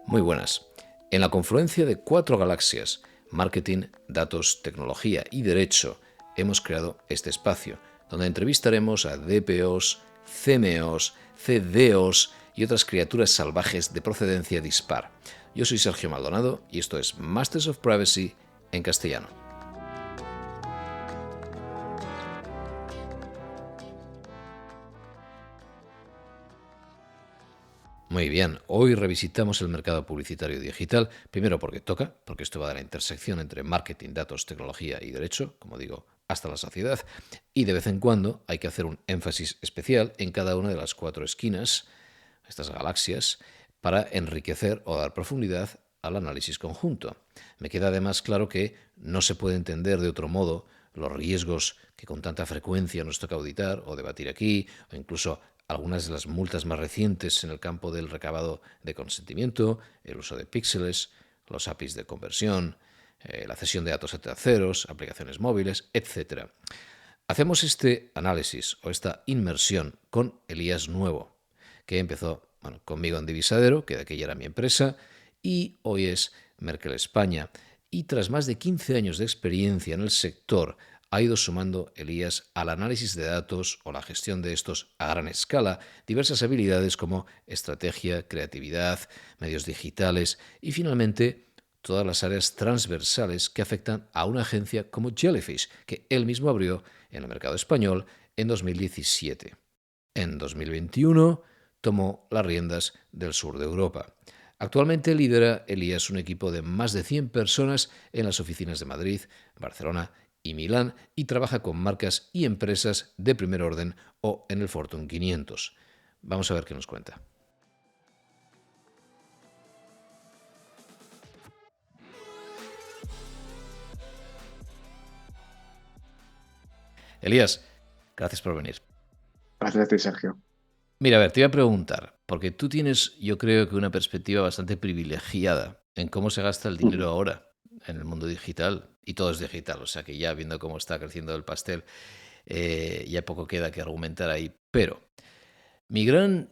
Muy buenas. En la confluencia de 4 galaxias, marketing, datos, tecnología y derecho, hemos creado este espacio, donde entrevistaremos a DPOs, CMOs, CDOs y otras criaturas salvajes de procedencia dispar. Yo soy Sergio Maldonado y esto es Masters of Privacy en castellano. Muy bien, hoy revisitamos el mercado publicitario digital, primero porque toca, porque esto va de la intersección entre marketing, datos, tecnología y derecho, como digo, hasta la saciedad, y de vez en cuando hay que hacer un énfasis especial en cada una de las 4 esquinas, estas galaxias, para enriquecer o dar profundidad al análisis conjunto. Me queda además claro que no se puede entender de otro modo los riesgos que con tanta frecuencia nos toca auditar o debatir aquí, o incluso algunas de las multas más recientes en el campo del recabado de consentimiento, el uso de píxeles, los APIs de conversión, la cesión de datos a terceros, aplicaciones móviles, etc. Hacemos este análisis o esta inmersión con Elías Nuevo, que empezó conmigo en Divisadero, que de aquella era mi empresa, y hoy es Merkel España. Y tras más de 15 años de experiencia en el sector, ha ido sumando Elías al análisis de datos o la gestión de estos a gran escala diversas habilidades como estrategia, creatividad, medios digitales y finalmente todas las áreas transversales que afectan a una agencia como Jellyfish, que él mismo abrió en el mercado español en 2017. En 2021 tomó las riendas del sur de Europa. Actualmente lidera Elías un equipo de más de 100 personas en las oficinas de Madrid, Barcelona y Milán y trabaja con marcas y empresas de primer orden o en el Fortune 500. Vamos a ver qué nos cuenta. Elías, gracias por venir. Gracias a ti, Sergio. Mira, a ver, te voy a preguntar, porque tú tienes, yo creo que una perspectiva bastante privilegiada en cómo se gasta el dinero ahora en el mundo digital, y todo es digital, o sea que ya viendo cómo está creciendo el pastel, ya poco queda que argumentar ahí. Pero mi gran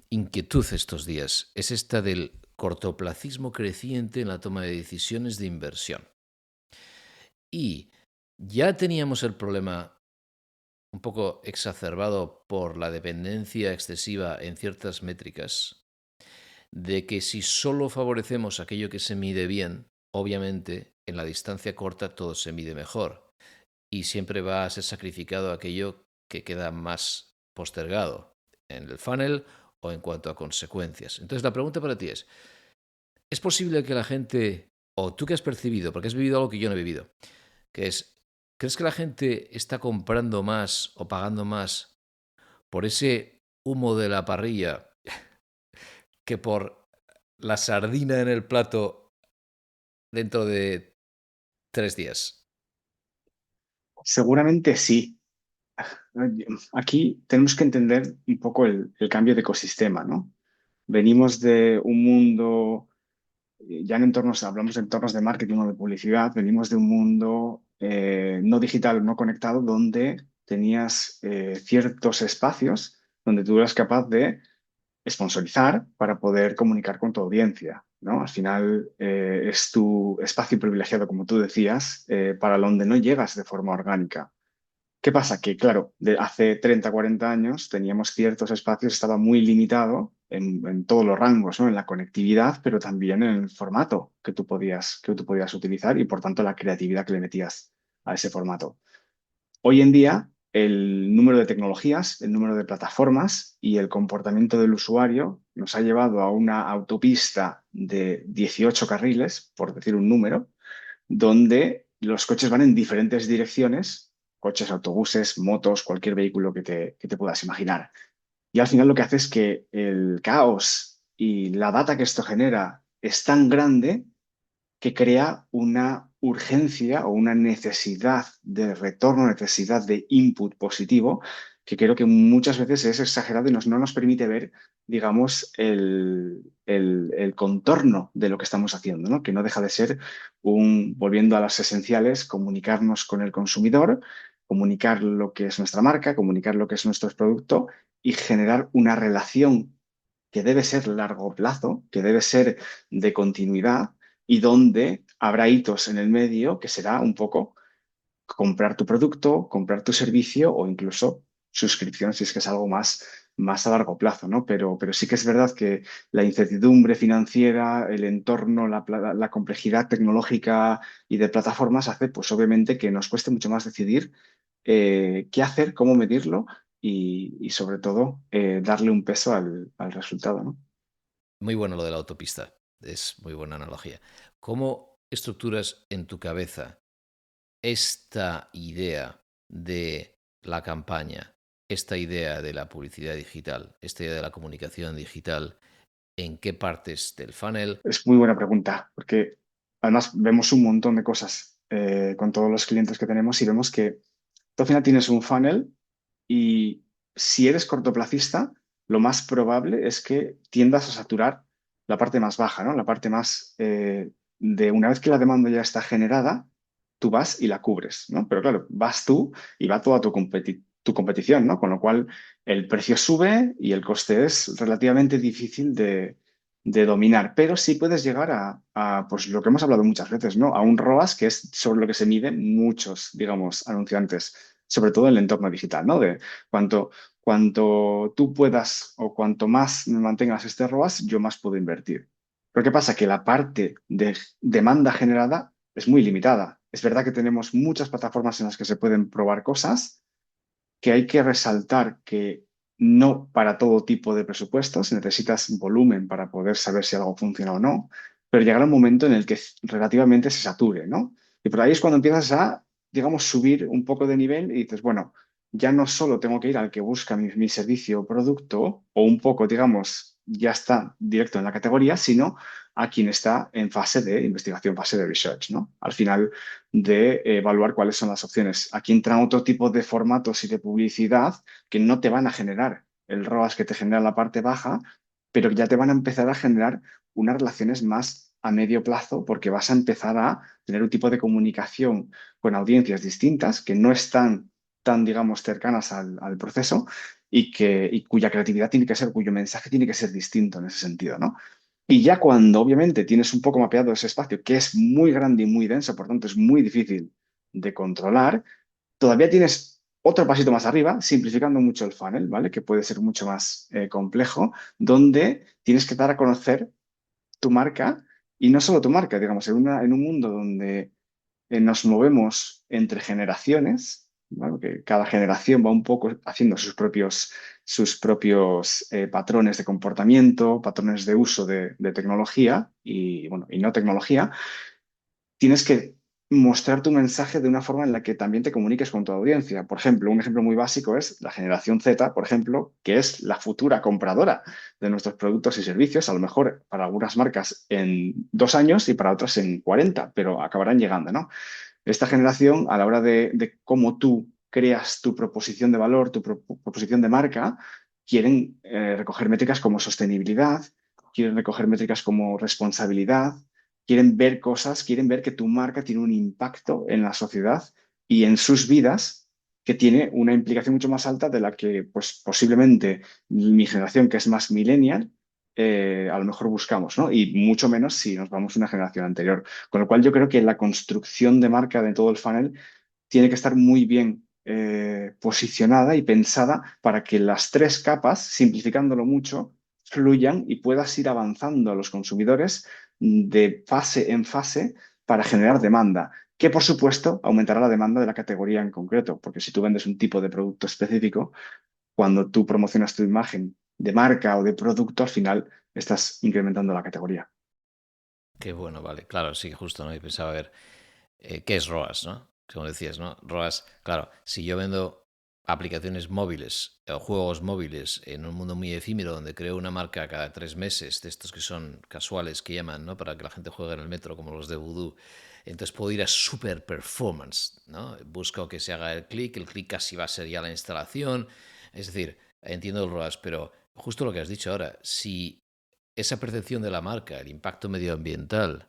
inquietud estos días es esta del cortoplacismo creciente en la toma de decisiones de inversión. Y ya teníamos el problema un poco exacerbado por la dependencia excesiva en ciertas métricas, de que si solo favorecemos aquello que se mide bien, obviamente en la distancia corta todo se mide mejor y siempre va a ser sacrificado aquello que queda más postergado en el funnel o en cuanto a consecuencias. Entonces la pregunta para ti ¿es posible que la gente, o tú que has percibido, porque has vivido algo que yo no he vivido, que es, ¿crees que la gente está comprando más o pagando más por ese humo de la parrilla que por la sardina en el plato dentro de 3 días? Seguramente sí. Aquí tenemos que entender un poco el cambio de ecosistema, ¿no? Venimos de un mundo, ya en entornos, hablamos de entornos de marketing o de publicidad, venimos de un mundo no digital, no conectado, donde tenías ciertos espacios donde tú eras capaz de sponsorizar para poder comunicar con tu audiencia, ¿no? Al final es tu espacio privilegiado, como tú decías, para donde no llegas de forma orgánica. ¿Qué pasa? Que, claro, de hace 30, 40 años teníamos ciertos espacios, estaba muy limitado en todos los rangos, ¿no? En la conectividad, pero también en el formato que tú podías utilizar y, por tanto, la creatividad que le metías a ese formato. Hoy en día, el número de tecnologías, el número de plataformas y el comportamiento del usuario nos ha llevado a una autopista de 18 carriles, por decir un número, donde los coches van en diferentes direcciones, coches, autobuses, motos, cualquier vehículo que te puedas imaginar. Y al final lo que hace es que el caos y la data que esto genera es tan grande que crea una urgencia o una necesidad de retorno, necesidad de input positivo, que creo que muchas veces es exagerado y no nos permite ver, digamos, el contorno de lo que estamos haciendo, ¿no? Que no deja de ser volviendo a las esenciales, comunicarnos con el consumidor, comunicar lo que es nuestra marca, comunicar lo que es nuestro producto y generar una relación que debe ser largo plazo, que debe ser de continuidad y donde habrá hitos en el medio que será un poco comprar tu producto, comprar tu servicio o incluso suscripción si es que es algo más a largo plazo, ¿no? Pero sí que es verdad que la incertidumbre financiera, el entorno, la complejidad tecnológica y de plataformas hace, pues obviamente, que nos cueste mucho más decidir qué hacer, cómo medirlo y sobre todo, darle un peso al resultado, ¿no? Muy bueno lo de la autopista. Es muy buena analogía. ¿Cómo estructuras en tu cabeza esta idea de la campaña, esta idea de la publicidad digital, esta idea de la comunicación digital? ¿En qué partes del funnel? Es muy buena pregunta, porque además vemos un montón de cosas con todos los clientes que tenemos y vemos que tú al final tienes un funnel y si eres cortoplacista, lo más probable es que tiendas a saturar la parte más baja, ¿no? La parte más de una vez que la demanda ya está generada, tú vas y la cubres, ¿no? Pero claro, vas tú y va toda tu competición, ¿no? Con lo cual el precio sube y el coste es relativamente difícil de dominar, pero sí puedes llegar pues lo que hemos hablado muchas veces, ¿no? A un ROAS que es sobre lo que se miden muchos, digamos, anunciantes, sobre todo en el entorno digital, ¿no? De cuanto tú puedas o cuanto más me mantengas este ROAS, yo más puedo invertir. Pero ¿qué pasa? Que la parte de demanda generada es muy limitada. Es verdad que tenemos muchas plataformas en las que se pueden probar cosas, que hay que resaltar que no para todo tipo de presupuestos, necesitas volumen para poder saber si algo funciona o no, pero llegará un momento en el que relativamente se sature, ¿no? Y por ahí es cuando empiezas a, digamos, subir un poco de nivel y dices, bueno, ya no solo tengo que ir al que busca mi servicio o producto, o un poco, digamos, ya está directo en la categoría, sino a quien está en fase de investigación, fase de research, ¿no? Al final de evaluar cuáles son las opciones. Aquí entran otro tipo de formatos y de publicidad que no te van a generar el ROAS que te genera la parte baja, pero que ya te van a empezar a generar unas relaciones más a medio plazo porque vas a empezar a tener un tipo de comunicación con audiencias distintas que no están tan, digamos, cercanas al proceso y cuya creatividad tiene que ser, cuyo mensaje tiene que ser distinto en ese sentido, ¿no? Y ya cuando obviamente tienes un poco mapeado ese espacio, que es muy grande y muy denso, por tanto es muy difícil de controlar, todavía tienes otro pasito más arriba, simplificando mucho el funnel, ¿vale? Que puede ser mucho más complejo, donde tienes que dar a conocer tu marca y no solo tu marca, digamos, en un mundo donde nos movemos entre generaciones, ¿vale? Que cada generación va un poco haciendo sus propios patrones de comportamiento, patrones de uso de tecnología y, bueno, y no tecnología. Tienes que mostrar tu mensaje de una forma en la que también te comuniques con tu audiencia. Por ejemplo, un ejemplo muy básico es la generación Z, por ejemplo, que es la futura compradora de nuestros productos y servicios, a lo mejor para algunas marcas en 2 años y para otras en 40, pero acabarán llegando, ¿no? Esta generación, a la hora de cómo tú creas tu proposición de valor, tu proposición de marca, quieren recoger métricas como sostenibilidad, quieren recoger métricas como responsabilidad, quieren ver cosas, quieren ver que tu marca tiene un impacto en la sociedad y en sus vidas que tiene una implicación mucho más alta de la que pues, posiblemente mi generación, que es más millennial, a lo mejor buscamos, ¿no? Y mucho menos si nos vamos a una generación anterior. Con lo cual yo creo que la construcción de marca de todo el funnel tiene que estar muy bien posicionada y pensada para que las tres capas, simplificándolo mucho, fluyan y puedas ir avanzando a los consumidores de fase en fase para generar demanda, que por supuesto aumentará la demanda de la categoría en concreto, porque si tú vendes un tipo de producto específico, cuando tú promocionas tu imagen de marca o de producto, al final estás incrementando la categoría. Qué bueno, vale. Claro, sí, justo, ¿no? Y pensaba, a ver, ¿qué es ROAS, no? Como decías, ¿no? ROAS, claro, si yo vendo aplicaciones móviles o juegos móviles en un mundo muy efímero donde creo una marca cada 3 meses, de estos que son casuales que llaman, ¿no? Para que la gente juegue en el metro, como los de Voodoo. Entonces puedo ir a super performance, ¿no? Busco que se haga el clic casi va a ser ya la instalación. Es decir, entiendo el ROAS, pero justo lo que has dicho ahora, si esa percepción de la marca, el impacto medioambiental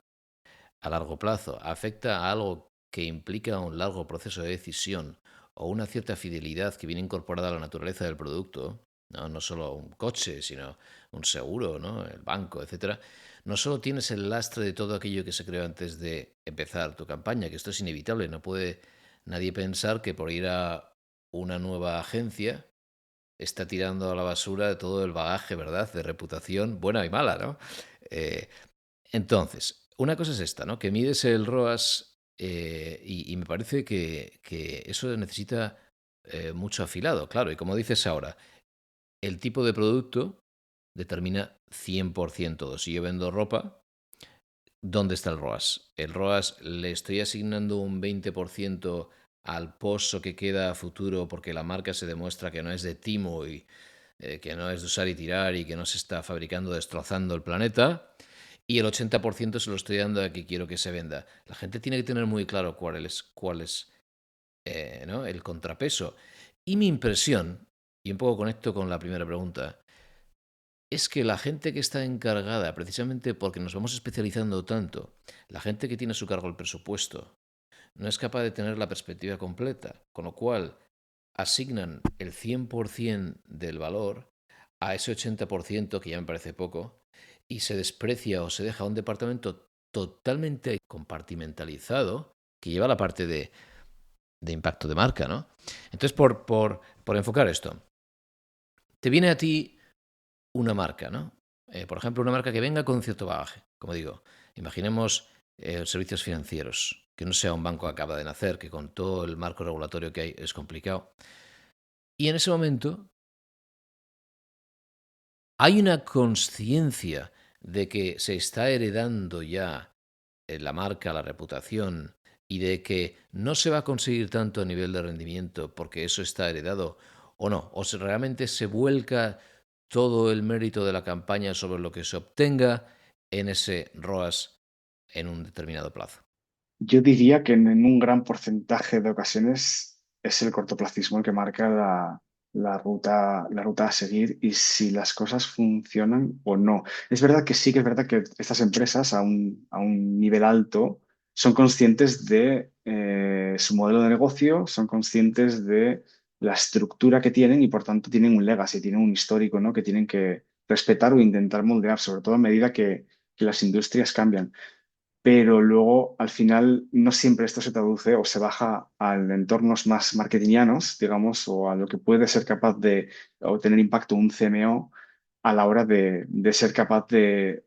a largo plazo, afecta a algo que implica un largo proceso de decisión o una cierta fidelidad que viene incorporada a la naturaleza del producto, ¿no? No solo un coche, sino un seguro, ¿no? El banco, etcétera. No solo tienes el lastre de todo aquello que se creó antes de empezar tu campaña, que esto es inevitable, no puede nadie pensar que por ir a una nueva agencia está tirando a la basura todo el bagaje, ¿verdad? De reputación buena y mala, ¿no? Eh, entonces, una cosa es esta, ¿no? Que mides el ROAS y me parece que eso necesita mucho afilado, claro. Y como dices ahora, el tipo de producto determina 100% todo. Si yo vendo ropa, ¿dónde está el ROAS? El ROAS le estoy asignando un 20% al pozo que queda a futuro porque la marca se demuestra que no es de timo y que no es de usar y tirar y que no se está fabricando destrozando el planeta. Y el 80% se lo estoy dando a que quiero que se venda. La gente tiene que tener muy claro cuál es, ¿no? El contrapeso. Y mi impresión, y un poco conecto con la primera pregunta, es que la gente que está encargada, precisamente porque nos vamos especializando tanto, la gente que tiene a su cargo el presupuesto, no es capaz de tener la perspectiva completa, con lo cual asignan el 100% del valor a ese 80% que ya me parece poco y se desprecia o se deja un departamento totalmente compartimentalizado que lleva la parte de impacto de marca, ¿no? Entonces, por enfocar esto, te viene a ti una marca, ¿no? Por ejemplo, una marca que venga con cierto bagaje. Como digo, imaginemos servicios financieros, que no sea un banco que acaba de nacer, que con todo el marco regulatorio que hay es complicado. Y en ese momento hay una conciencia de que se está heredando ya la marca, la reputación, y de que no se va a conseguir tanto a nivel de rendimiento porque eso está heredado o no, o si realmente se vuelca todo el mérito de la campaña sobre lo que se obtenga en ese ROAS en un determinado plazo. Yo diría que en un gran porcentaje de ocasiones es el cortoplacismo el que marca la ruta a seguir y si las cosas funcionan o no. Es verdad que sí que es verdad que estas empresas a un nivel alto son conscientes de su modelo de negocio, son conscientes de la estructura que tienen y por tanto tienen un legacy, tienen un histórico, ¿no? Que tienen que respetar o intentar moldear, sobre todo a medida que las industrias cambian, pero luego al final no siempre esto se traduce o se baja a entornos más marketingianos, digamos, o a lo que puede ser capaz de o tener impacto un CMO a la hora de ser capaz de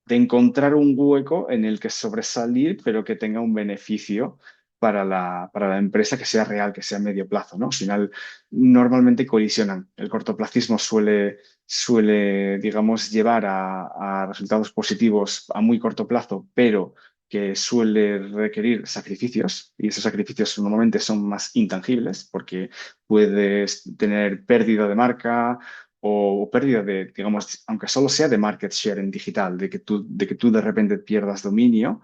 encontrar un hueco en el que sobresalir, pero que tenga un beneficio para la empresa que sea real, que sea a medio plazo, ¿no? Al final, normalmente colisionan. El cortoplacismo suele, digamos, llevar a resultados positivos a muy corto plazo, pero que suele requerir sacrificios, y esos sacrificios normalmente son más intangibles, porque puedes tener pérdida de marca, o pérdida de, digamos, aunque solo sea de market share en digital, de que tú de repente pierdas dominio,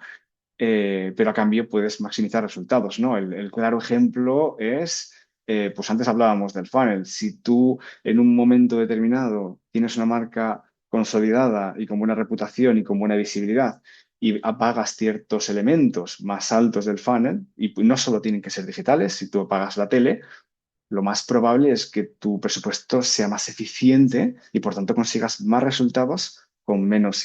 pero a cambio puedes maximizar resultados, ¿no? El claro ejemplo es, pues antes hablábamos del funnel. Si tú en un momento determinado tienes una marca consolidada y con buena reputación y con buena visibilidad y apagas ciertos elementos más altos del funnel, y no solo tienen que ser digitales, si tú apagas la tele, lo más probable es que tu presupuesto sea más eficiente y por tanto consigas más resultados con menos,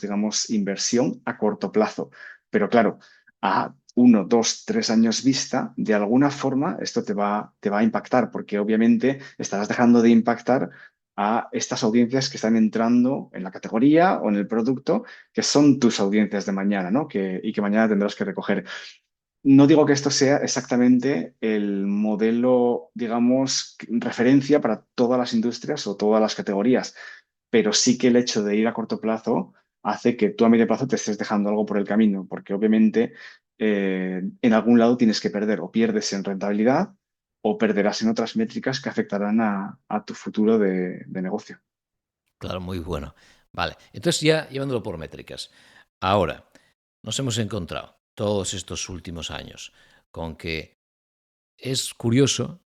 digamos, inversión a corto plazo. Pero claro, a 1, 2, 3 años vista, de alguna forma esto te va a impactar, porque obviamente estarás dejando de impactar a estas audiencias que están entrando en la categoría o en el producto, que son tus audiencias de mañana, ¿no? Y que mañana tendrás que recoger. No digo que esto sea exactamente el modelo, digamos, referencia para todas las industrias o todas las categorías, pero sí que el hecho de ir a corto plazo hace que tú a medio plazo te estés dejando algo por el camino, porque obviamente en algún lado tienes que perder, o pierdes en rentabilidad o perderás en otras métricas que afectarán a tu futuro de negocio. Claro, muy bueno. Vale, entonces ya llevándolo por métricas. Ahora, nos hemos encontrado todos estos últimos años con que es curioso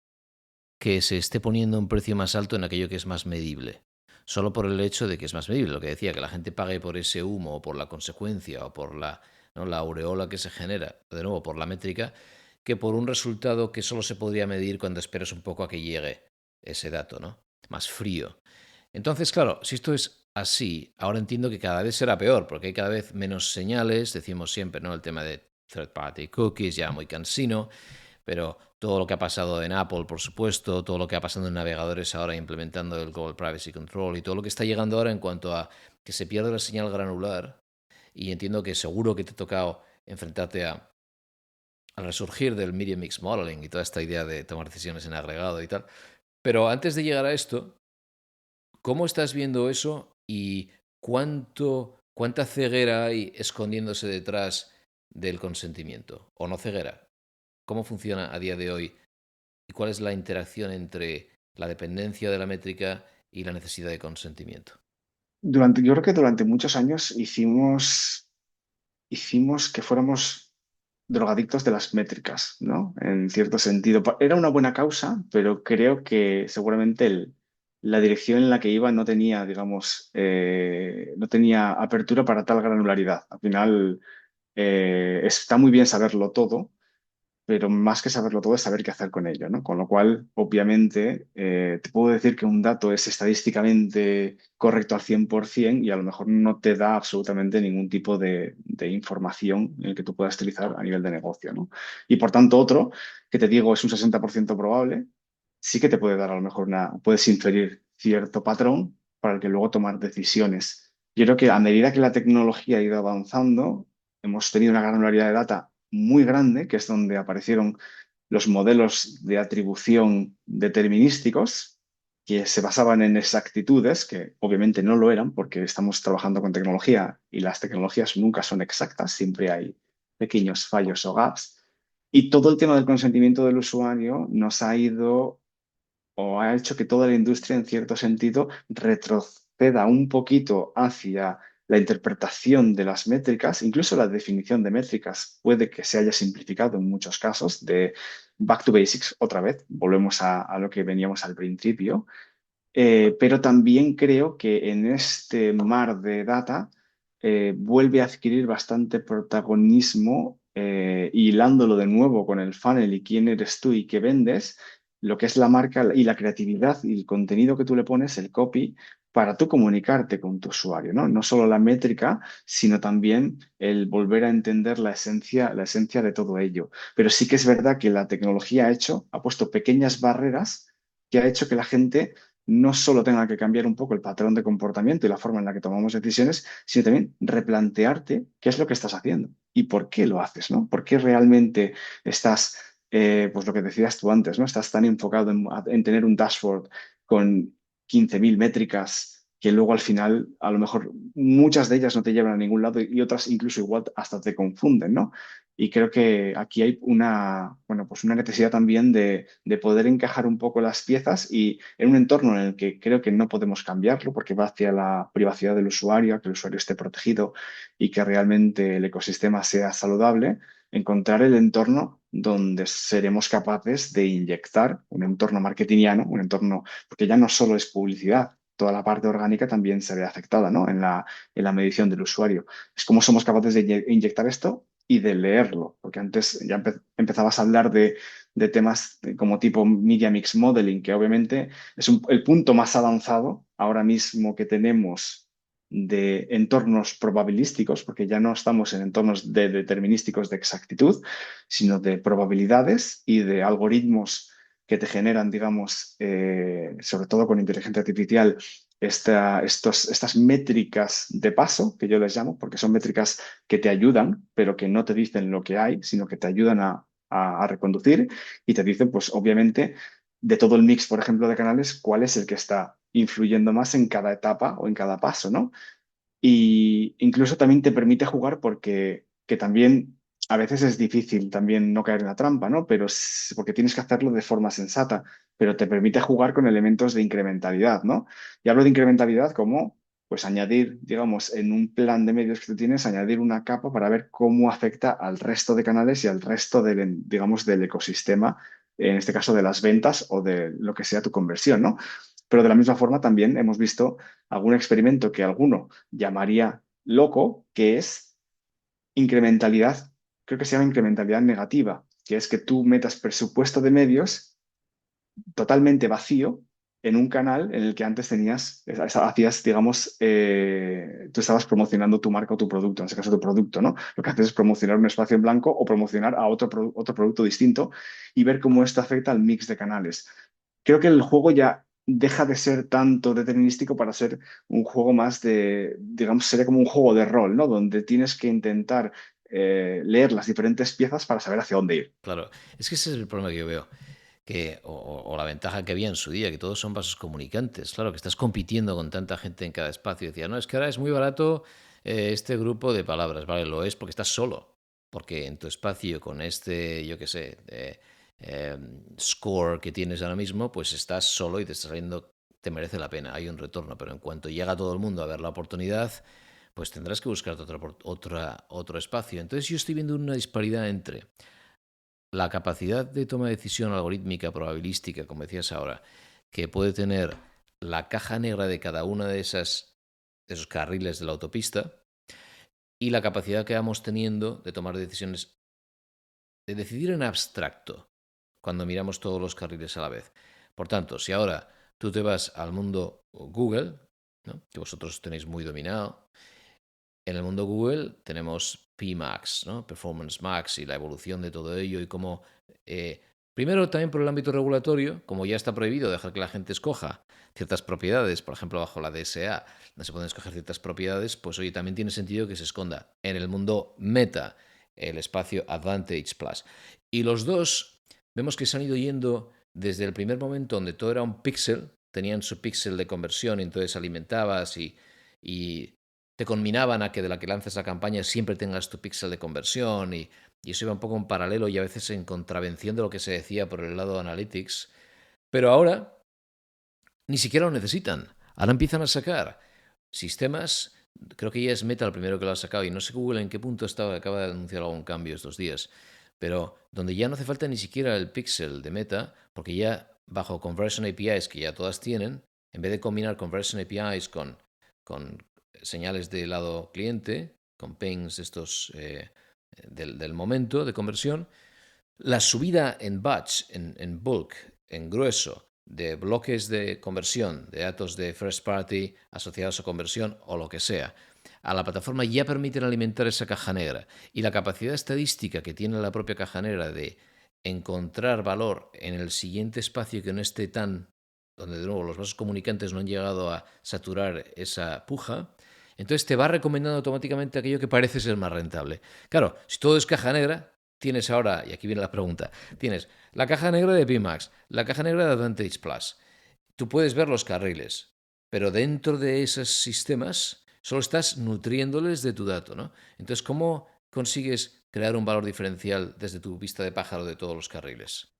que se esté poniendo un precio más alto en aquello que es más medible. Solo por el hecho de que es más medible. Lo que decía, que la gente pague por ese humo o por la consecuencia o por la, ¿no? la aureola que se genera, de nuevo, por la métrica, que por un resultado que solo se podría medir cuando esperas un poco a que llegue ese dato, ¿no? más frío. Entonces, claro, si esto es así, ahora entiendo que cada vez será peor, porque hay cada vez menos señales, decimos siempre, ¿no? El tema de third party cookies, ya muy cansino, pero todo lo que ha pasado en Apple, por supuesto, todo lo que ha pasado en navegadores ahora implementando el Global Privacy Control y todo lo que está llegando ahora en cuanto a que se pierde la señal granular, y entiendo que seguro que te ha tocado enfrentarte al resurgir del Media Mix Modeling y toda esta idea de tomar decisiones en agregado y tal. Pero antes de llegar a esto, ¿cómo estás viendo eso y cuánta ceguera hay escondiéndose detrás del consentimiento? ¿O no ceguera? ¿Cómo funciona a día de hoy y cuál es la interacción entre la dependencia de la métrica y la necesidad de consentimiento? Yo creo que durante muchos años hicimos que fuéramos drogadictos de las métricas, ¿no? En cierto sentido. Era una buena causa, pero creo que seguramente la dirección en la que iba no tenía, digamos, no tenía apertura para tal granularidad. Al final, está muy bien saberlo todo, pero más que saberlo todo es saber qué hacer con ello, ¿no? Con lo cual, obviamente, te puedo decir que un dato es estadísticamente correcto al 100% y a lo mejor no te da absolutamente ningún tipo de información en el que tú puedas utilizar a nivel de negocio, ¿no? Y por tanto, otro que te digo es un 60% probable, sí que te puede dar a lo mejor puedes inferir cierto patrón para el que luego tomar decisiones. Yo creo que a medida que la tecnología ha ido avanzando, hemos tenido una granularidad de data muy grande, que es donde aparecieron los modelos de atribución determinísticos, que se basaban en exactitudes, que obviamente no lo eran, porque estamos trabajando con tecnología y las tecnologías nunca son exactas, siempre hay pequeños fallos o gaps. Y todo el tema del consentimiento del usuario nos ha ido o ha hecho que toda la industria, en cierto sentido, retroceda un poquito hacia la interpretación de las métricas, incluso la definición de métricas puede que se haya simplificado en muchos casos, de back to basics, otra vez, volvemos a lo que veníamos al principio. Pero también creo que en este mar de data vuelve a adquirir bastante protagonismo, hilándolo de nuevo con el funnel y quién eres tú y qué vendes, lo que es la marca y la creatividad y el contenido que tú le pones, el copy, para tú comunicarte con tu usuario, ¿no? No solo la métrica, sino también el volver a entender la esencia de todo ello. Pero sí que es verdad que la tecnología ha puesto pequeñas barreras que ha hecho que la gente no solo tenga que cambiar un poco el patrón de comportamiento y la forma en la que tomamos decisiones, sino también replantearte qué es lo que estás haciendo y por qué lo haces, ¿no? ¿Por qué realmente estás, pues lo que decías tú antes, ¿no? Estás tan enfocado en tener un dashboard con 15.000 métricas que luego al final, a lo mejor muchas de ellas no te llevan a ningún lado y otras incluso igual hasta te confunden, ¿no? Y creo que aquí hay bueno, pues una necesidad también de poder encajar un poco las piezas y en un entorno en el que creo que no podemos cambiarlo porque va hacia la privacidad del usuario, a que el usuario esté protegido y que realmente el ecosistema sea saludable, encontrar el entorno donde seremos capaces de inyectar un entorno marketingiano, un entorno, porque ya no solo es publicidad. Toda la parte orgánica también se ve afectada, ¿no? En la medición del usuario. Es cómo somos capaces de inyectar esto y de leerlo, porque antes ya empezabas a hablar de temas como tipo Media Mix Modeling, que obviamente es el punto más avanzado ahora mismo que tenemos de entornos probabilísticos, porque ya no estamos en entornos determinísticos de exactitud, sino de probabilidades y de algoritmos que te generan, digamos, sobre todo con inteligencia artificial, estas métricas de paso, que yo les llamo, porque son métricas que te ayudan, pero que no te dicen lo que hay, sino que te ayudan a reconducir y te dicen, pues obviamente, de todo el mix, por ejemplo, de canales, cuál es el que está influyendo más en cada etapa o en cada paso, ¿no? Y incluso también te permite jugar porque que también a veces es difícil también no caer en la trampa, ¿no? Pero porque tienes que hacerlo de forma sensata, pero te permite jugar con elementos de incrementalidad, ¿no? Y hablo de incrementalidad como, pues añadir, digamos, en un plan de medios que tú tienes, añadir una capa para ver cómo afecta al resto de canales y al resto del, digamos, del ecosistema, en este caso de las ventas o de lo que sea tu conversión, ¿no? Pero de la misma forma también hemos visto algún experimento que alguno llamaría loco, que es incrementalidad, creo que se llama incrementalidad negativa, que es que tú metas presupuesto de medios totalmente vacío en un canal en el que antes hacías, digamos, tú estabas promocionando tu marca o tu producto, en este caso tu producto, ¿no? Lo que haces es promocionar un espacio en blanco o promocionar a otro producto distinto y ver cómo esto afecta al mix de canales. Creo que el juego ya deja de ser tanto determinístico para ser un juego más de, digamos, sería como un juego de rol, ¿no? Donde tienes que intentar leer las diferentes piezas para saber hacia dónde ir. Claro, es que ese es el problema que yo veo. O la ventaja que había en su día, que todos son vasos comunicantes. Claro, que estás compitiendo con tanta gente en cada espacio. Decía, no, es que ahora es muy barato este grupo de palabras. Vale, lo es porque estás solo. Porque en tu espacio, con este, yo qué sé, score que tienes ahora mismo, pues estás solo y te está saliendo, te merece la pena. Hay un retorno. Pero en cuanto llega todo el mundo a ver la oportunidad, pues tendrás que buscar otro espacio. Entonces yo estoy viendo una disparidad entre la capacidad de toma de decisión algorítmica, probabilística, como decías ahora, que puede tener la caja negra de cada una de esos carriles de la autopista y la capacidad que vamos teniendo de tomar decisiones, de decidir en abstracto cuando miramos todos los carriles a la vez. Por tanto, si ahora tú te vas al mundo Google, ¿no?, que vosotros tenéis muy dominado, en el mundo Google tenemos PMax, ¿no? Performance Max y la evolución de todo ello y cómo, primero también por el ámbito regulatorio, como ya está prohibido dejar que la gente escoja ciertas propiedades, por ejemplo bajo la DSA, no se pueden escoger ciertas propiedades, pues oye, también tiene sentido que se esconda en el mundo Meta, el espacio Advantage Plus. Y los dos vemos que se han ido yendo desde el primer momento donde todo era un píxel, tenían su píxel de conversión y entonces alimentabas y te conminaban a que de la que lanzas la campaña siempre tengas tu píxel de conversión y eso iba un poco en paralelo y a veces en contravención de lo que se decía por el lado de Analytics. Pero ahora ni siquiera lo necesitan. Ahora empiezan a sacar sistemas, creo que ya es Meta el primero que lo ha sacado y no sé Google en qué punto estaba, acaba de anunciar algún cambio estos días, pero donde ya no hace falta ni siquiera el píxel de Meta, porque ya bajo Conversion APIs que ya todas tienen, en vez de combinar Conversion APIs con señales de lado cliente, con pings estos del momento de conversión, la subida en batch, en bulk, en grueso, de bloques de conversión, de datos de first party asociados a conversión o lo que sea, a la plataforma ya permiten alimentar esa caja negra. Y la capacidad estadística que tiene la propia caja negra de encontrar valor en el siguiente espacio que no esté tan, donde de nuevo los vasos comunicantes no han llegado a saturar esa puja, entonces te va recomendando automáticamente aquello que parece ser más rentable. Claro, si todo es caja negra, tienes ahora, y aquí viene la pregunta, tienes la caja negra de Pimax, la caja negra de Advantage Plus. Tú puedes ver los carriles, pero dentro de esos sistemas solo estás nutriéndoles de tu dato, ¿no? Entonces, ¿cómo consigues crear un valor diferencial desde tu vista de pájaro de todos los carriles?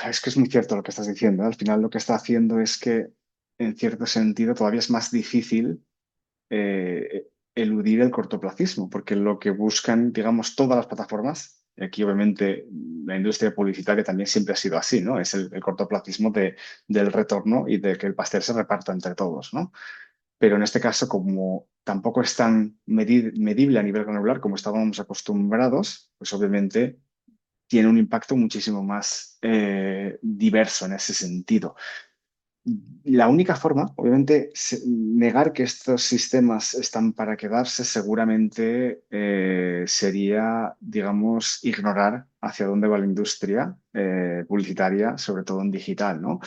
Es que es muy cierto lo que estás diciendo. Al final lo que está haciendo es que, en cierto sentido, todavía es más difícil eludir el cortoplacismo, porque lo que buscan, digamos, todas las plataformas, y aquí obviamente la industria publicitaria también siempre ha sido así, ¿no? Es el cortoplacismo del retorno y de que el pastel se reparta entre todos, ¿no? Pero en este caso, como tampoco es tan medible a nivel granular como estábamos acostumbrados, pues obviamente tiene un impacto muchísimo más diverso en ese sentido. La única forma, obviamente, negar que estos sistemas están para quedarse seguramente sería, digamos, ignorar hacia dónde va la industria publicitaria, sobre todo en digital, ¿no?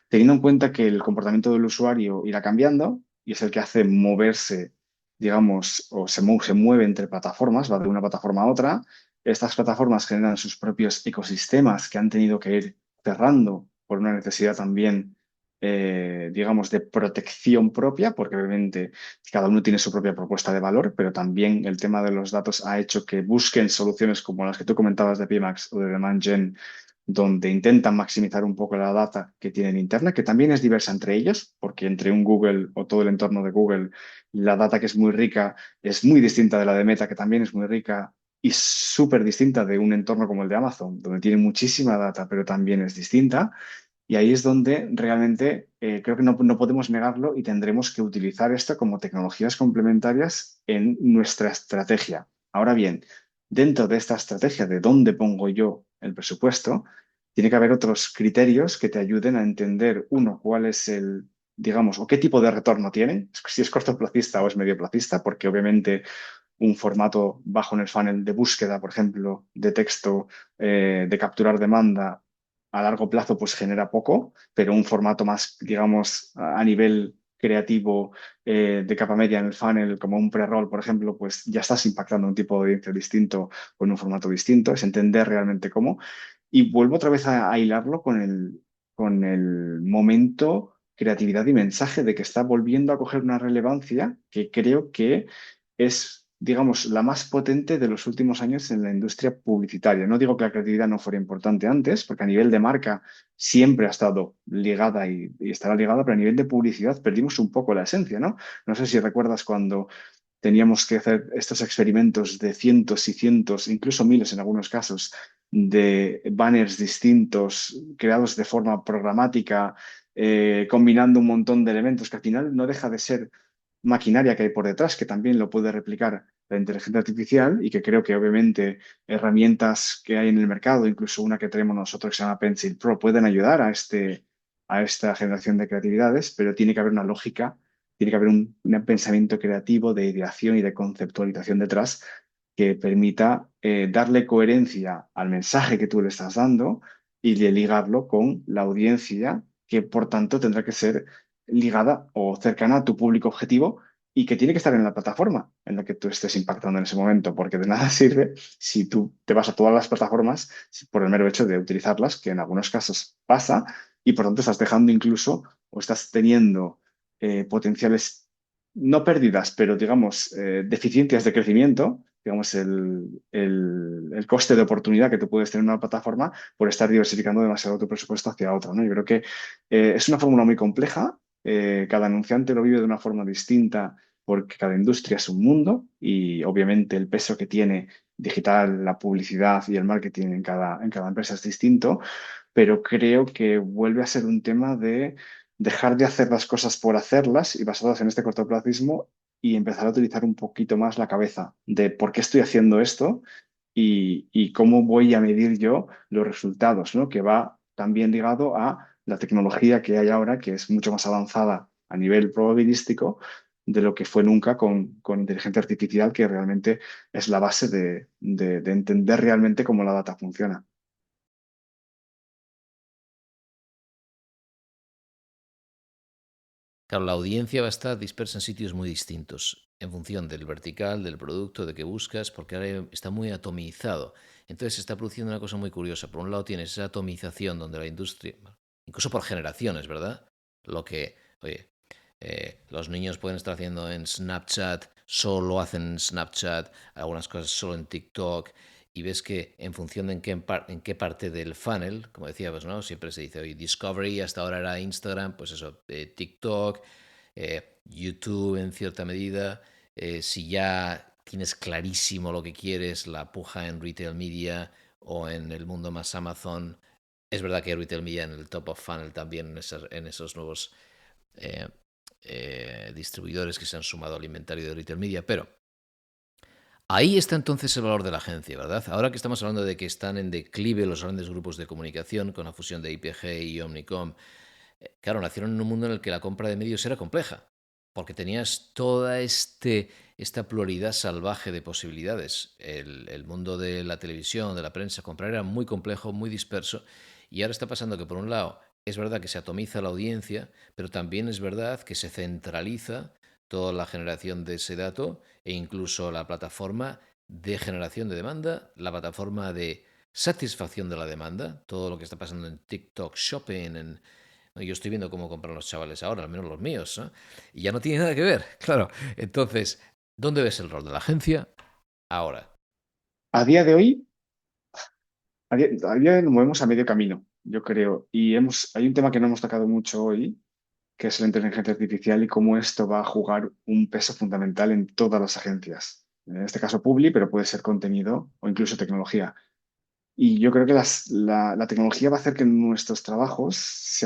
Teniendo en cuenta que el comportamiento del usuario irá cambiando y es el que hace moverse, digamos, o se mueve entre plataformas, va de una plataforma a otra. Estas plataformas generan sus propios ecosistemas que han tenido que ir cerrando por una necesidad también digamos, de protección propia, porque obviamente cada uno tiene su propia propuesta de valor, pero también el tema de los datos ha hecho que busquen soluciones como las que tú comentabas de Pimax o de Demand Gen, donde intentan maximizar un poco la data que tienen interna, que también es diversa entre ellos, porque entre un Google o todo el entorno de Google, la data que es muy rica es muy distinta de la de Meta, que también es muy rica. Y súper distinta de un entorno como el de Amazon, donde tiene muchísima data, pero también es distinta. Y ahí es donde realmente creo que no podemos negarlo y tendremos que utilizar esto como tecnologías complementarias en nuestra estrategia. Ahora bien, dentro de esta estrategia de dónde pongo yo el presupuesto, tiene que haber otros criterios que te ayuden a entender, uno, cuál es el, digamos, o qué tipo de retorno tiene, si es cortoplacista o es medioplacista, porque obviamente un formato bajo en el funnel de búsqueda, por ejemplo, de texto, de capturar demanda a largo plazo, pues genera poco, pero un formato más, digamos, a nivel creativo de capa media en el funnel, como un pre-roll, por ejemplo, pues ya estás impactando un tipo de audiencia distinto con un formato distinto, es entender realmente cómo. Y vuelvo otra vez a hilarlo con el momento, creatividad y mensaje de que está volviendo a coger una relevancia que creo que es, digamos, la más potente de los últimos años en la industria publicitaria. No digo que la creatividad no fuera importante antes, porque a nivel de marca siempre ha estado ligada y estará ligada, pero a nivel de publicidad perdimos un poco la esencia, ¿no? No sé si recuerdas cuando teníamos que hacer estos experimentos de cientos y cientos, incluso miles en algunos casos, de banners distintos, creados de forma programática, combinando un montón de elementos que al final no deja de ser maquinaria que hay por detrás, que también lo puede replicar la inteligencia artificial y que creo que obviamente herramientas que hay en el mercado, incluso una que tenemos nosotros que se llama Pencil Pro, pueden ayudar a esta generación de creatividades, pero tiene que haber una lógica, tiene que haber un pensamiento creativo de ideación y de conceptualización detrás que permita darle coherencia al mensaje que tú le estás dando y de ligarlo con la audiencia, que por tanto tendrá que ser ligada o cercana a tu público objetivo y que tiene que estar en la plataforma en la que tú estés impactando en ese momento, porque de nada sirve si tú te vas a todas las plataformas por el mero hecho de utilizarlas, que en algunos casos pasa, y por tanto estás dejando incluso o estás teniendo potenciales, no pérdidas, pero digamos, deficiencias de crecimiento, digamos, el coste de oportunidad que tú puedes tener en una plataforma por estar diversificando demasiado tu presupuesto hacia otra, ¿no? Yo creo que es una fórmula muy compleja, cada anunciante lo vive de una forma distinta porque cada industria es un mundo y obviamente el peso que tiene digital, la publicidad y el marketing en cada empresa es distinto, pero creo que vuelve a ser un tema de dejar de hacer las cosas por hacerlas y basadas en este cortoplacismo y empezar a utilizar un poquito más la cabeza de por qué estoy haciendo esto y cómo voy a medir yo los resultados, ¿no? Que va también ligado a la tecnología que hay ahora, que es mucho más avanzada a nivel probabilístico de lo que fue nunca con inteligencia artificial, que realmente es la base de entender realmente cómo la data funciona. Claro, la audiencia va a estar dispersa en sitios muy distintos, en función del vertical, del producto, de qué buscas, porque ahora está muy atomizado. Entonces se está produciendo una cosa muy curiosa. Por un lado tienes esa atomización donde la industria, bueno, incluso por generaciones, ¿verdad? Lo que, oye, los niños pueden estar haciendo en Snapchat, solo hacen en Snapchat, algunas cosas solo en TikTok, y ves que en función de en qué parte del funnel, como decíamos, ¿no? Siempre se dice, oye, Discovery, hasta ahora era Instagram, pues eso, TikTok, YouTube en cierta medida, si ya tienes clarísimo lo que quieres, la puja en retail media o en el mundo más Amazon, es verdad que retail media en el top of funnel también en esos nuevos eh, distribuidores que se han sumado al inventario de retail media, pero ahí está entonces el valor de la agencia, ¿verdad? Ahora que estamos hablando de que están en declive los grandes grupos de comunicación con la fusión de IPG y Omnicom, claro, nacieron en un mundo en el que la compra de medios era compleja, porque tenías toda esta pluralidad salvaje de posibilidades. El mundo de la televisión, de la prensa, comprar era muy complejo, muy disperso, y ahora está pasando que por un lado es verdad que se atomiza la audiencia, pero también es verdad que se centraliza toda la generación de ese dato e incluso la plataforma de generación de demanda, la plataforma de satisfacción de la demanda, todo lo que está pasando en TikTok Shopping, yo estoy viendo cómo compran los chavales ahora, al menos los míos, ¿no? Y ya no tiene nada que ver, claro. Entonces, ¿dónde ves el rol de la agencia ahora? A día de hoy, a día de hoy nos movemos a medio camino, yo creo, y hay un tema que no hemos tocado mucho hoy, que es la inteligencia artificial y cómo esto va a jugar un peso fundamental en todas las agencias. En este caso, Publi, pero puede ser contenido o incluso tecnología. Y yo creo que la tecnología va a hacer que nuestros trabajos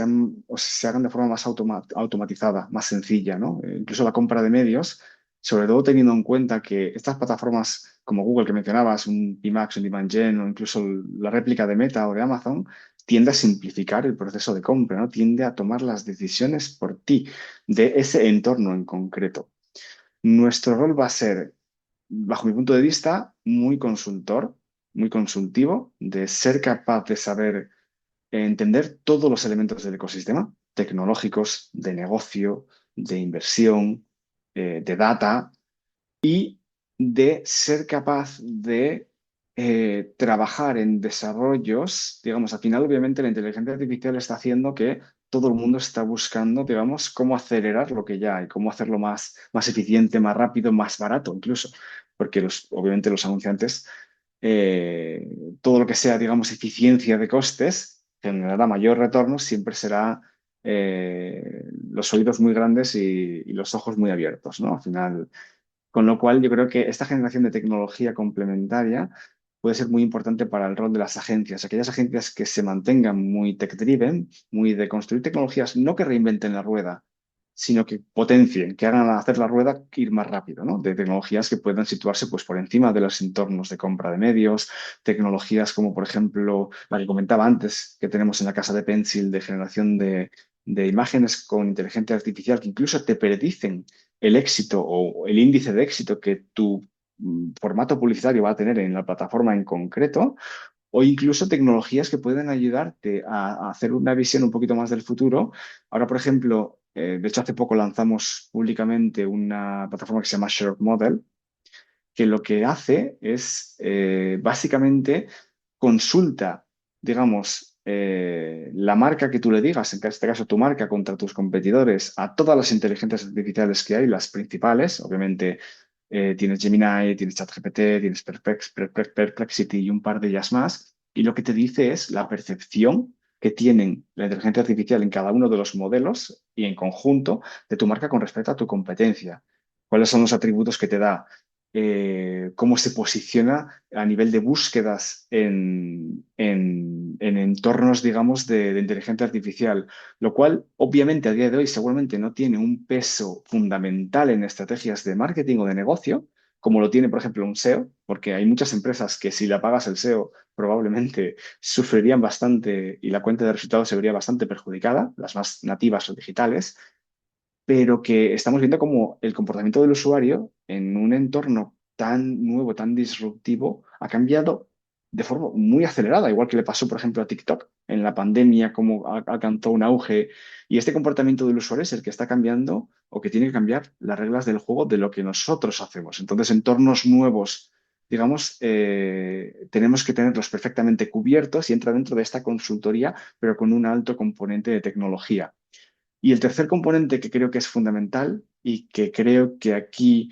o se hagan de forma más automatizada, más sencilla, ¿no? Incluso la compra de medios, sobre todo teniendo en cuenta que estas plataformas como Google que mencionabas, un PMax, un DemandGen o incluso la réplica de Meta o de Amazon, tiende a simplificar el proceso de compra, ¿no? Tiende a tomar las decisiones por ti de ese entorno en concreto. Nuestro rol va a ser, bajo mi punto de vista, muy consultor, muy consultivo, de ser capaz de saber entender todos los elementos del ecosistema, tecnológicos, de negocio, de inversión, de data, y de ser capaz de trabajar en desarrollos, digamos, al final obviamente la inteligencia artificial está haciendo que todo el mundo está buscando, digamos, cómo acelerar lo que ya hay, cómo hacerlo más eficiente, más rápido, más barato incluso, porque obviamente los anunciantes, eh, todo lo que sea, digamos, eficiencia de costes, generará mayor retorno, siempre será los oídos muy grandes y los ojos muy abiertos, ¿no? Al final, con lo cual, yo creo que esta generación de tecnología complementaria puede ser muy importante para el rol de las agencias, aquellas agencias que se mantengan muy tech-driven, muy de construir tecnologías, no que reinventen la rueda, sino que potencien, que hagan hacer la rueda ir más rápido, ¿no? De tecnologías que puedan situarse pues, por encima de los entornos de compra de medios, tecnologías como, por ejemplo, la que comentaba antes, que tenemos en la casa de Pencil de generación de imágenes con inteligencia artificial, que incluso te predicen el éxito o el índice de éxito que tu formato publicitario va a tener en la plataforma en concreto, o incluso tecnologías que pueden ayudarte a hacer una visión un poquito más del futuro. Ahora, por ejemplo, de hecho, hace poco lanzamos públicamente una plataforma que se llama Share Model, que lo que hace es básicamente consulta, digamos, la marca que tú le digas, en este caso tu marca, contra tus competidores, a todas las inteligencias artificiales que hay, las principales, obviamente tienes Gemini, tienes ChatGPT, tienes Perplexity y un par de ellas más, y lo que te dice es la percepción que tienen la inteligencia artificial en cada uno de los modelos y en conjunto de tu marca con respecto a tu competencia. ¿Cuáles son los atributos que te da? Cómo se posiciona a nivel de búsquedas en entornos, digamos, de inteligencia artificial, lo cual obviamente a día de hoy seguramente no tiene un peso fundamental en estrategias de marketing o de negocio, como lo tiene, por ejemplo, un SEO, porque hay muchas empresas que si le pagas el SEO probablemente sufrirían bastante y la cuenta de resultados se vería bastante perjudicada, las más nativas o digitales, pero que estamos viendo como el comportamiento del usuario en un entorno tan nuevo, tan disruptivo, ha cambiado de forma muy acelerada, igual que le pasó, por ejemplo, a TikTok en la pandemia, como alcanzó un auge. Y este comportamiento del usuario es el que está cambiando o que tiene que cambiar las reglas del juego de lo que nosotros hacemos. Entonces, entornos nuevos, digamos, tenemos que tenerlos perfectamente cubiertos y entra dentro de esta consultoría, pero con un alto componente de tecnología. Y el tercer componente que creo que es fundamental y que creo que aquí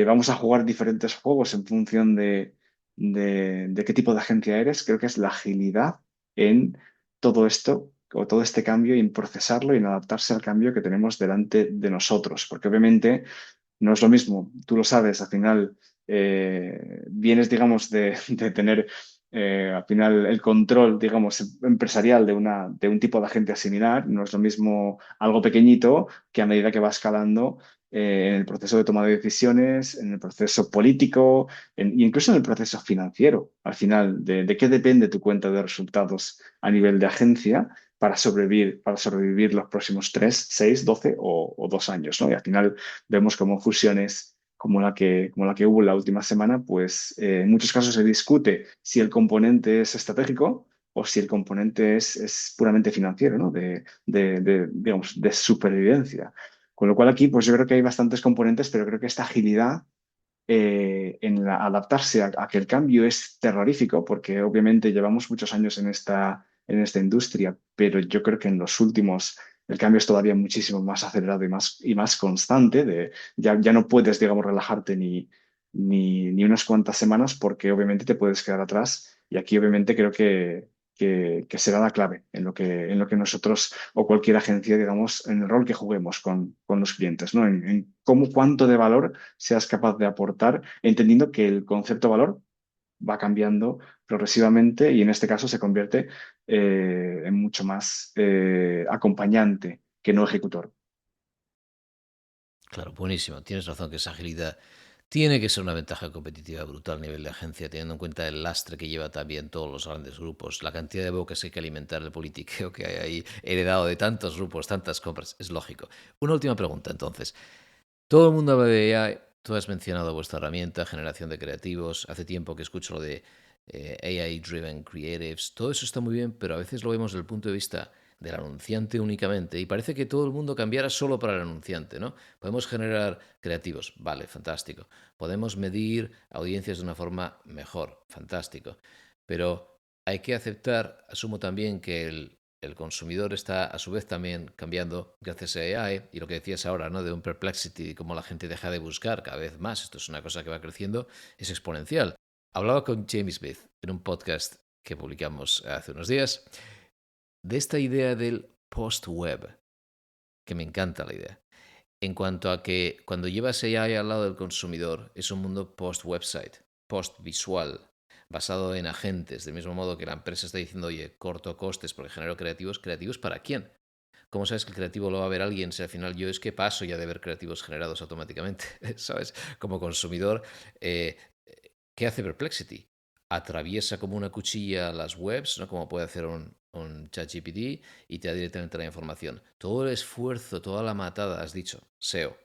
vamos a jugar diferentes juegos en función de qué tipo de agencia eres, creo que es la agilidad en todo esto o todo este cambio y en procesarlo y en adaptarse al cambio que tenemos delante de nosotros. Porque obviamente no es lo mismo, tú lo sabes, al final vienes, digamos, de tener al final el control, digamos, empresarial de un tipo de agencia similar. No es lo mismo algo pequeñito que a medida que va escalando en el proceso de toma de decisiones, en el proceso político y incluso en el proceso financiero. Al final, de qué depende tu cuenta de resultados a nivel de agencia para sobrevivir los próximos 3 6 12 o 2 años, ¿no? Y al final vemos como fusiones como la que hubo la última semana, pues en muchos casos se discute si el componente es estratégico o si el componente es puramente financiero, ¿no? Digamos, de supervivencia. Con lo cual aquí, pues yo creo que hay bastantes componentes, pero creo que esta agilidad en adaptarse a que el cambio es terrorífico, porque obviamente llevamos muchos años en esta industria, pero yo creo que en los últimos el cambio es todavía muchísimo más acelerado y más constante. Ya no puedes, digamos, relajarte ni unas cuantas semanas porque obviamente te puedes quedar atrás. Y aquí obviamente creo que será la clave en lo que nosotros o cualquier agencia, digamos, en el rol que juguemos con los clientes, ¿no? En cómo, cuánto de valor seas capaz de aportar, entendiendo que el concepto de valor va cambiando progresivamente y en este caso se convierte en mucho más acompañante que no ejecutor. Claro, buenísimo. Tienes razón que esa agilidad Tiene que ser una ventaja competitiva brutal a nivel de agencia, teniendo en cuenta el lastre que lleva también todos los grandes grupos, la cantidad de bocas que hay que alimentar, el politiqueo que hay ahí, heredado de tantos grupos, tantas compras, es lógico. Una última pregunta, entonces. Todo el mundo habla de AI, tú has mencionado vuestra herramienta, generación de creativos, hace tiempo que escucho lo de AI-driven creatives, todo eso está muy bien, pero a veces lo vemos desde el punto de vista del anunciante únicamente y parece que todo el mundo cambiara solo para el anunciante, ¿no? Podemos generar creativos, vale, fantástico. Podemos medir audiencias de una forma mejor, fantástico. Pero hay que aceptar, asumo también que el consumidor está a su vez también cambiando gracias a AI y lo que decías ahora, ¿no? De un perplexity y cómo la gente deja de buscar cada vez más. Esto es una cosa que va creciendo, es exponencial. Hablaba con James Smith en un podcast que publicamos hace unos días de esta idea del post-web, que me encanta la idea. En cuanto a que cuando llevas AI al lado del consumidor, es un mundo post-website, post-visual, basado en agentes, del mismo modo que la empresa está diciendo, oye, corto costes porque genero creativos, ¿creativos para quién? ¿Cómo sabes que el creativo lo va a ver alguien si al final yo es que paso ya de ver creativos generados automáticamente? ¿Sabes? Como consumidor, eh, ¿qué hace Perplexity? Atraviesa como una cuchilla las webs, ¿no? Como puede hacer un ChatGPT y te da directamente la información. Todo el esfuerzo, toda la matada, has dicho, SEO.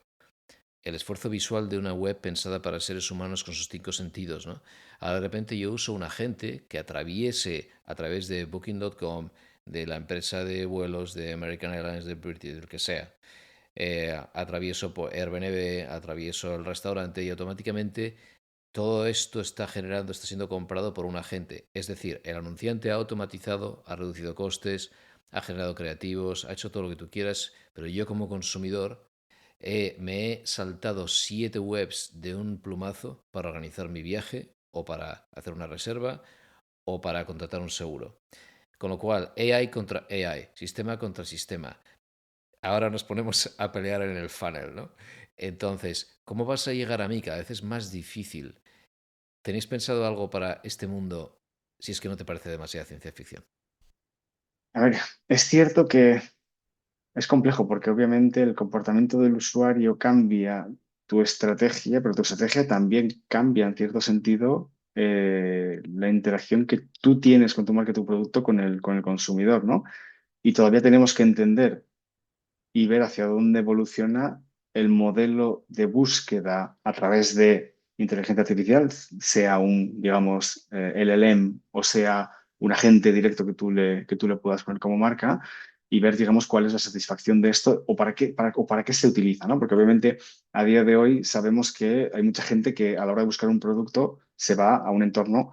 El esfuerzo visual de una web pensada para seres humanos con sus cinco sentidos, ¿no? Ahora de repente yo uso un agente que atraviese a través de Booking.com, de la empresa de vuelos de American Airlines, de British, del que sea. Atravieso por Airbnb, atravieso el restaurante y automáticamente todo esto está generando, está siendo comprado por un agente. Es decir, el anunciante ha automatizado, ha reducido costes, ha generado creativos, ha hecho todo lo que tú quieras, pero yo como consumidor me he saltado 7 webs de un plumazo para organizar mi viaje o para hacer una reserva o para contratar un seguro. Con lo cual, AI contra AI, sistema contra sistema. Ahora nos ponemos a pelear en el funnel, ¿no? Entonces, ¿cómo vas a llegar a mí? Cada vez es más difícil. ¿Tenéis pensado algo para este mundo si es que no te parece demasiada ciencia ficción? A ver, es cierto que es complejo porque obviamente el comportamiento del usuario cambia tu estrategia, pero tu estrategia también cambia en cierto sentido la interacción que tú tienes con tu marca, tu producto con el consumidor, ¿no? Y todavía tenemos que entender y ver hacia dónde evoluciona el modelo de búsqueda a través de inteligencia artificial, sea un, digamos, LLM o sea un agente directo que tú le puedas poner como marca y ver, digamos, cuál es la satisfacción de esto o o para qué se utiliza, ¿no? Porque obviamente a día de hoy sabemos que hay mucha gente que a la hora de buscar un producto se va a un entorno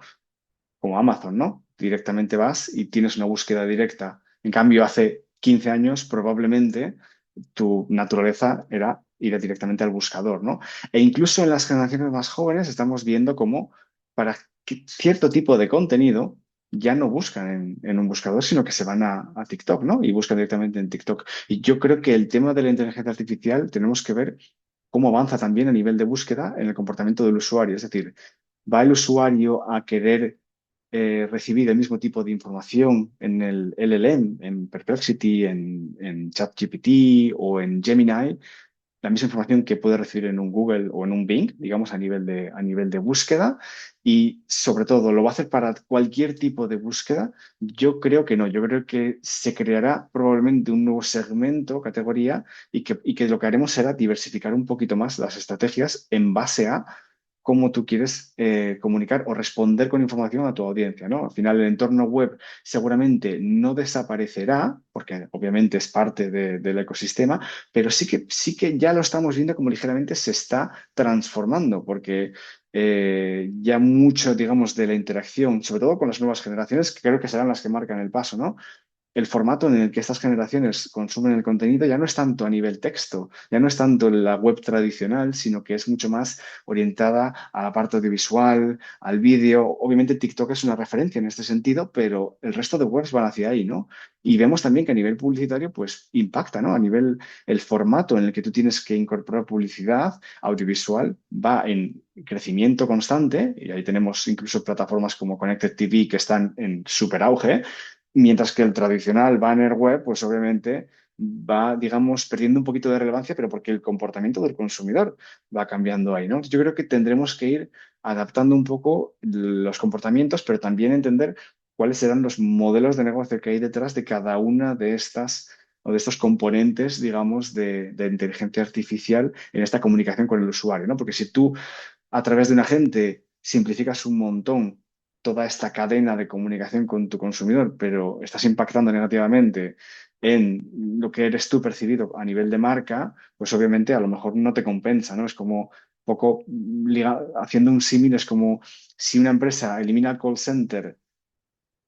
como Amazon, ¿no? Directamente vas y tienes una búsqueda directa. En cambio, hace 15 años probablemente tu naturaleza era ir directamente al buscador, ¿no? E incluso en las generaciones más jóvenes estamos viendo cómo para cierto tipo de contenido ya no buscan en un buscador, sino que se van a TikTok, ¿no? Y buscan directamente en TikTok. Y yo creo que el tema de la inteligencia artificial tenemos que ver cómo avanza también a nivel de búsqueda en el comportamiento del usuario. Es decir, ¿va el usuario a querer recibir el mismo tipo de información en el LLM, en Perplexity, en ChatGPT o en Gemini, la misma información que puede recibir en un Google o en un Bing, digamos, a nivel de búsqueda? Y sobre todo, ¿lo va a hacer para cualquier tipo de búsqueda? Yo creo que no. Yo creo que se creará probablemente un nuevo segmento, categoría, y que lo que haremos será diversificar un poquito más las estrategias en base a cómo tú quieres comunicar o responder con información a tu audiencia, ¿no? Al final, el entorno web seguramente no desaparecerá, porque obviamente es parte del ecosistema, pero sí que ya lo estamos viendo como ligeramente se está transformando, porque ya mucho, digamos, de la interacción, sobre todo con las nuevas generaciones, que creo que serán las que marcan el paso, ¿no? El formato en el que estas generaciones consumen el contenido ya no es tanto a nivel texto, ya no es tanto la web tradicional, sino que es mucho más orientada a la parte audiovisual, al vídeo. Obviamente TikTok es una referencia en este sentido, pero el resto de webs van hacia ahí, ¿no? Y vemos también que a nivel publicitario, pues impacta, ¿no? A nivel, el formato en el que tú tienes que incorporar publicidad audiovisual va en crecimiento constante, y ahí tenemos incluso plataformas como Connected TV que están en súper auge. Mientras que el tradicional banner web, pues obviamente va, digamos, perdiendo un poquito de relevancia, pero porque el comportamiento del consumidor va cambiando ahí, ¿no? Yo creo que tendremos que ir adaptando un poco los comportamientos, pero también entender cuáles serán los modelos de negocio que hay detrás de cada una de estas o de estos componentes, digamos, de inteligencia artificial en esta comunicación con el usuario, ¿no? Porque si tú a través de un agente simplificas un montón toda esta cadena de comunicación con tu consumidor, pero estás impactando negativamente en lo que eres tú percibido a nivel de marca, pues obviamente a lo mejor no te compensa, ¿no? Es como poco haciendo un símil, es como si una empresa elimina el call center,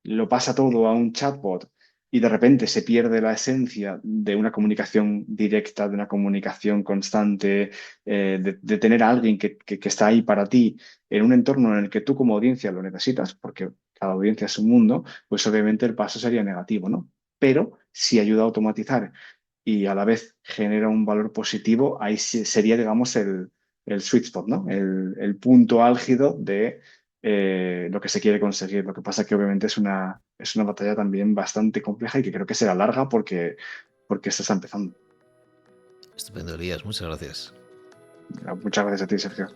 lo pasa todo a un chatbot y de repente se pierde la esencia de una comunicación directa, de una comunicación constante, de tener a alguien que está ahí para ti en un entorno en el que tú como audiencia lo necesitas, porque cada audiencia es un mundo, pues obviamente el paso sería negativo, ¿no? Pero si ayuda a automatizar y a la vez genera un valor positivo, ahí sería, digamos, el sweet spot, ¿no? El punto álgido de lo que se quiere conseguir. Lo que pasa que obviamente es una batalla también bastante compleja y que creo que será larga porque esto está empezando. Estupendo, Elías. Muchas gracias. Muchas gracias a ti, Sergio.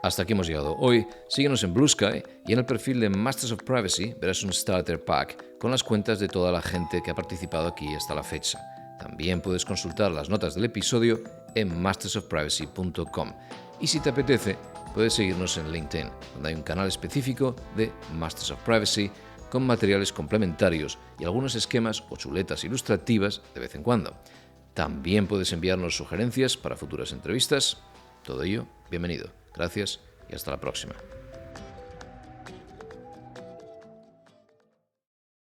Hasta aquí hemos llegado hoy. Síguenos en Blue Sky y en el perfil de Masters of Privacy verás un Starter Pack con las cuentas de toda la gente que ha participado aquí hasta la fecha. También puedes consultar las notas del episodio en mastersofprivacy.com. Y si te apetece, puedes seguirnos en LinkedIn, donde hay un canal específico de Masters of Privacy con materiales complementarios y algunos esquemas o chuletas ilustrativas de vez en cuando. También puedes enviarnos sugerencias para futuras entrevistas. Todo ello, bienvenido. Gracias y hasta la próxima.